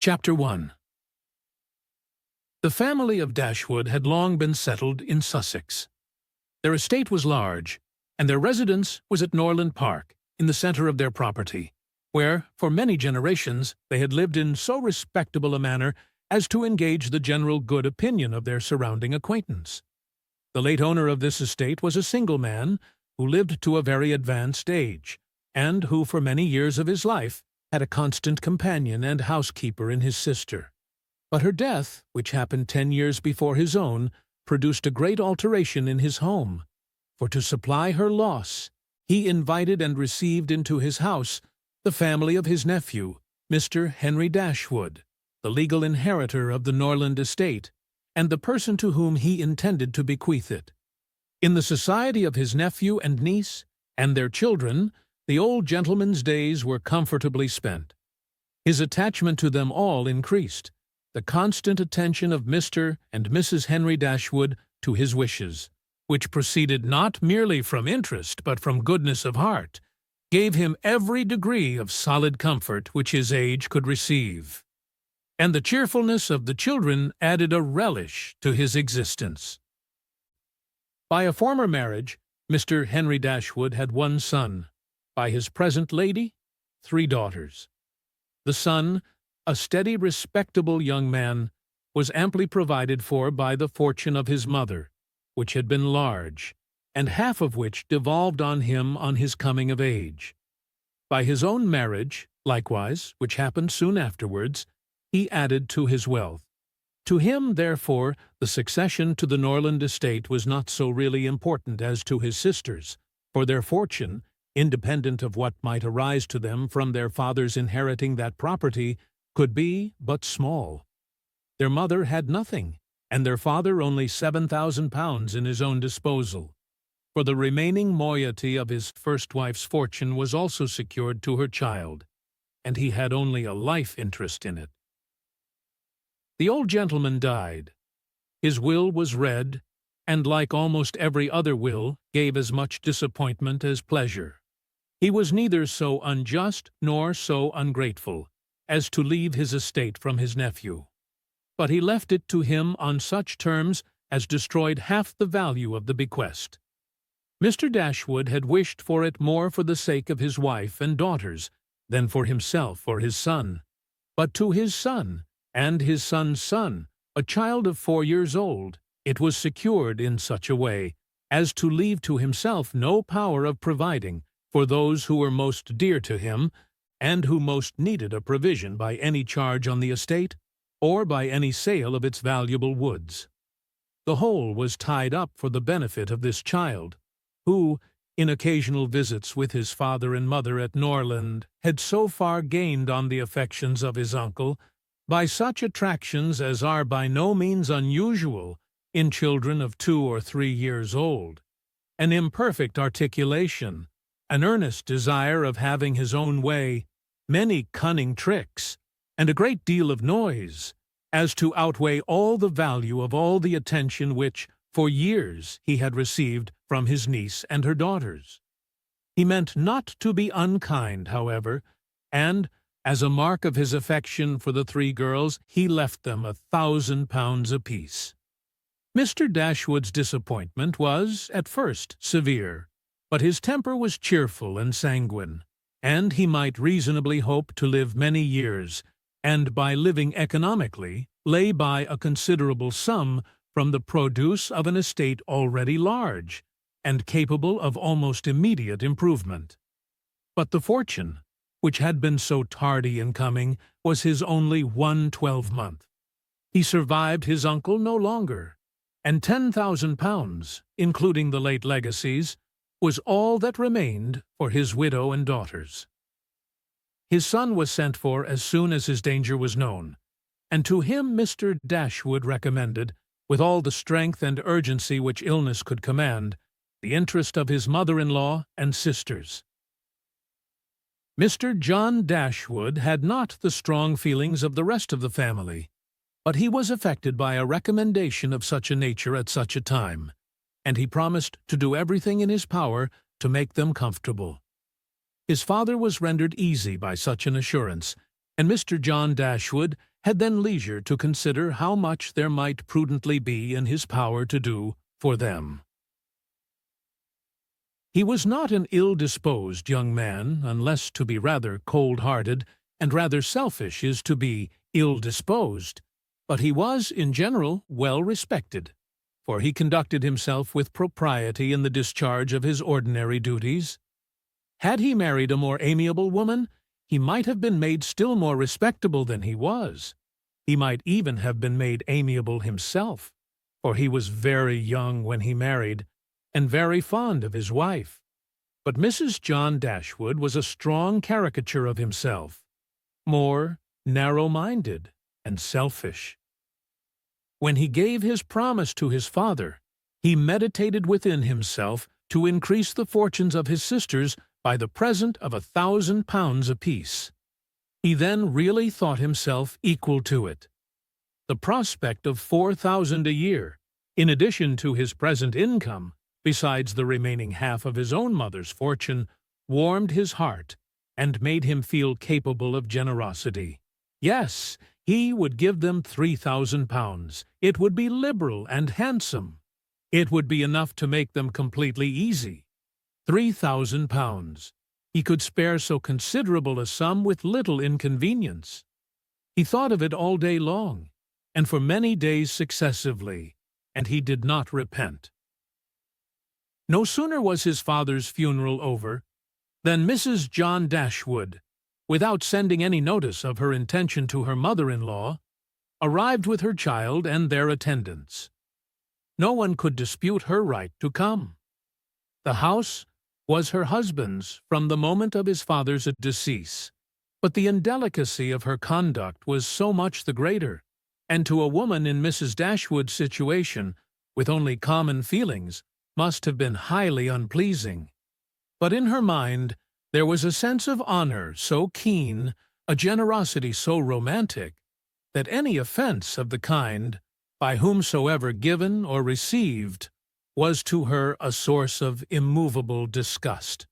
Chapter 1. The family of Dashwood had long been settled in Sussex. Their estate was large, and their residence was at Norland Park, in the centre of their property, where, for many generations, they had lived in so respectable a manner as to engage the general good opinion of their surrounding acquaintance. The late owner of this estate was a single man who lived to a very advanced age, and who for many years of his life had a constant companion and housekeeper in his sister. But her death, which happened 10 years before his own, produced a great alteration in his home, for to supply her loss, he invited and received into his house the family of his nephew, Mr. Henry Dashwood, the legal inheritor of the Norland estate, and the person to whom he intended to bequeath it. In the society of his nephew and niece, and their children, the old gentleman's days were comfortably spent. His attachment to them all increased, the constant attention of Mr. and Mrs. Henry Dashwood to his wishes, which proceeded not merely from interest but from goodness of heart, gave him every degree of solid comfort which his age could receive, and the cheerfulness of the children added a relish to his existence. By a former marriage, Mr. Henry Dashwood had one son, by his present lady, 3 daughters. The son, a steady, respectable young man, was amply provided for by the fortune of his mother, which had been large, and half of which devolved on him on his coming of age. By his own marriage, likewise, which happened soon afterwards, he added to his wealth. To him, therefore, the succession to the Norland estate was not so really important as to his sisters, for their fortune, independent of what might arise to them from their father's inheriting that property, could be but small. Their mother had nothing, and their father only £7,000 in his own disposal, for the remaining moiety of his first wife's fortune was also secured to her child, and he had only a life interest in it. The old gentleman died. His will was read, and like almost every other will, gave as much disappointment as pleasure. He was neither so unjust nor so ungrateful as to leave his estate from his nephew, but he left it to him on such terms as destroyed half the value of the bequest. Mr. Dashwood had wished for it more for the sake of his wife and daughters than for himself or his son, but to his son, and his son's son, a child of 4 years old, it was secured in such a way as to leave to himself no power of providing for those who were most dear to him, and who most needed a provision by any charge on the estate, or by any sale of its valuable woods. The whole was tied up for the benefit of this child, who, in occasional visits with his father and mother at Norland, had so far gained on the affections of his uncle, by such attractions as are by no means unusual in children of 2 or 3 years old, an imperfect articulation, an earnest desire of having his own way, many cunning tricks, and a great deal of noise, as to outweigh all the value of all the attention which, for years, he had received from his niece and her daughters. He meant not to be unkind, however, and, as a mark of his affection for the 3 girls, he left them £1,000 apiece. Mr. Dashwood's disappointment was, at first, severe, but his temper was cheerful and sanguine, and he might reasonably hope to live many years, and by living economically, lay by a considerable sum from the produce of an estate already large, and capable of almost immediate improvement. But the fortune, which had been so tardy in coming, was his only 1 12-month. He survived his uncle no longer, and £10,000, including the late legacies, was all that remained for his widow and daughters. His son was sent for as soon as his danger was known, and to him Mr. Dashwood recommended, with all the strength and urgency which illness could command, the interest of his mother-in-law and sisters. Mr. John Dashwood had not the strong feelings of the rest of the family, but he was affected by a recommendation of such a nature at such a time, and he promised to do everything in his power to make them comfortable. His father was rendered easy by such an assurance, and Mr. John Dashwood had then leisure to consider how much there might prudently be in his power to do for them. He was not an ill-disposed young man, unless to be rather cold-hearted and rather selfish is to be ill-disposed, but he was, in general, well respected, for he conducted himself with propriety in the discharge of his ordinary duties. Had he married a more amiable woman, he might have been made still more respectable than he was. He might even have been made amiable himself, for he was very young when he married, and very fond of his wife. But Mrs. John Dashwood was a strong caricature of himself, more narrow-minded and selfish. When he gave his promise to his father, he meditated within himself to increase the fortunes of his sisters by the present of £1,000 apiece. He then really thought himself equal to it. The prospect of £4,000 a year, in addition to his present income, besides the remaining half of his own mother's fortune, warmed his heart and made him feel capable of generosity. Yes, he would give them £3,000. It would be liberal and handsome. It would be enough to make them completely easy. £3,000. He could spare so considerable a sum with little inconvenience. He thought of it all day long, and for many days successively, and he did not repent. No sooner was his father's funeral over than Mrs. John Dashwood, without sending any notice of her intention to her mother-in-law, arrived with her child and their attendants. No one could dispute her right to come. The house was her husband's from the moment of his father's decease, but the indelicacy of her conduct was so much the greater, and to a woman in Mrs. Dashwood's situation, with only common feelings, must have been highly unpleasing. But in her mind there was a sense of honor so keen, a generosity so romantic, that any offense of the kind, by whomsoever given or received, was to her a source of immovable disgust.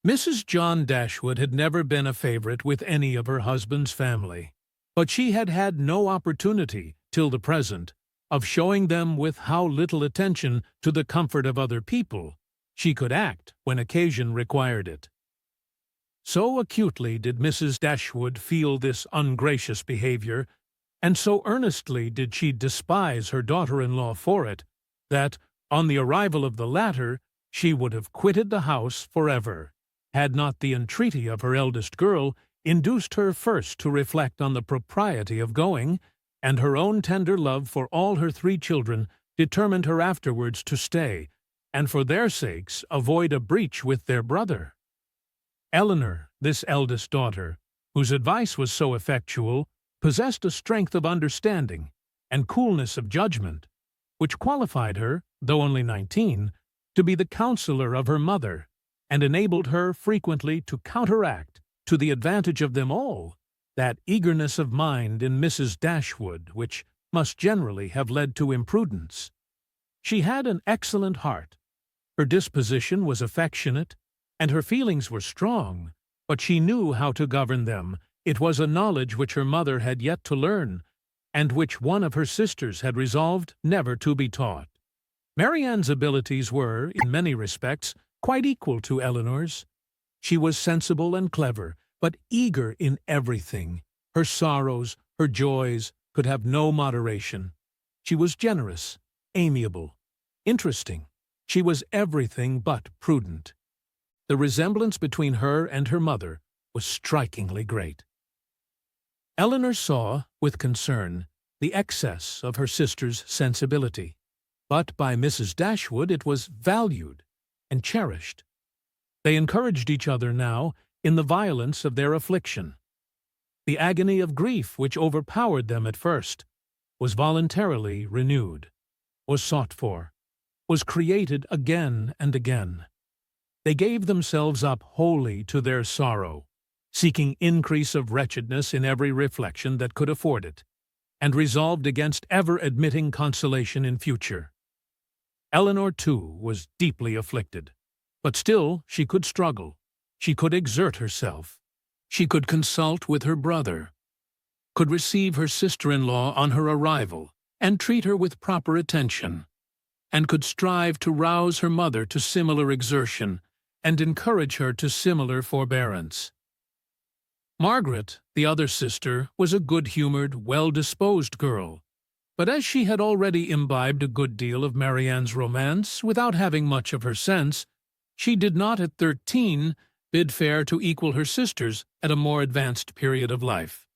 Mrs. John Dashwood had never been a favorite with any of her husband's family, but she had had no opportunity, till the present, of showing them with how little attention to the comfort of other people she could act when occasion required it. So acutely did Mrs. Dashwood feel this ungracious behavior, and so earnestly did she despise her daughter-in-law for it, that, on the arrival of the latter, she would have quitted the house forever, had not the entreaty of her eldest girl induced her first to reflect on the propriety of going, and her own tender love for all her 3 children determined her afterwards to stay, and for their sakes avoid a breach with their brother. Eleanor, this eldest daughter, whose advice was so effectual, possessed a strength of understanding and coolness of judgment, which qualified her, though only 19, to be the counselor of her mother, and enabled her frequently to counteract, to the advantage of them all, that eagerness of mind in Mrs. Dashwood which must generally have led to imprudence. She had an excellent heart. Her disposition was affectionate, and her feelings were strong, but she knew how to govern them. It was a knowledge which her mother had yet to learn, and which one of her sisters had resolved never to be taught. Marianne's abilities were, in many respects, quite equal to Eleanor's. She was sensible and clever, but eager in everything. Her sorrows, her joys, could have no moderation. She was generous, amiable, interesting. She was everything but prudent. The resemblance between her and her mother was strikingly great. Eleanor saw, with concern, the excess of her sister's sensibility, but by Mrs. Dashwood it was valued and cherished. They encouraged each other now in the violence of their affliction. The agony of grief which overpowered them at first was voluntarily renewed, was sought for, was created again and again. They gave themselves up wholly to their sorrow, seeking increase of wretchedness in every reflection that could afford it, and resolved against ever admitting consolation in future. Eleanor, too, was deeply afflicted, but still she could struggle, she could exert herself. She could consult with her brother, could receive her sister-in-law on her arrival, and treat her with proper attention, and could strive to rouse her mother to similar exertion and encourage her to similar forbearance. Margaret, the other sister, was a good-humored, well-disposed girl, but as she had already imbibed a good deal of Marianne's romance without having much of her sense, she did not at 13 bid fair to equal her sisters at a more advanced period of life.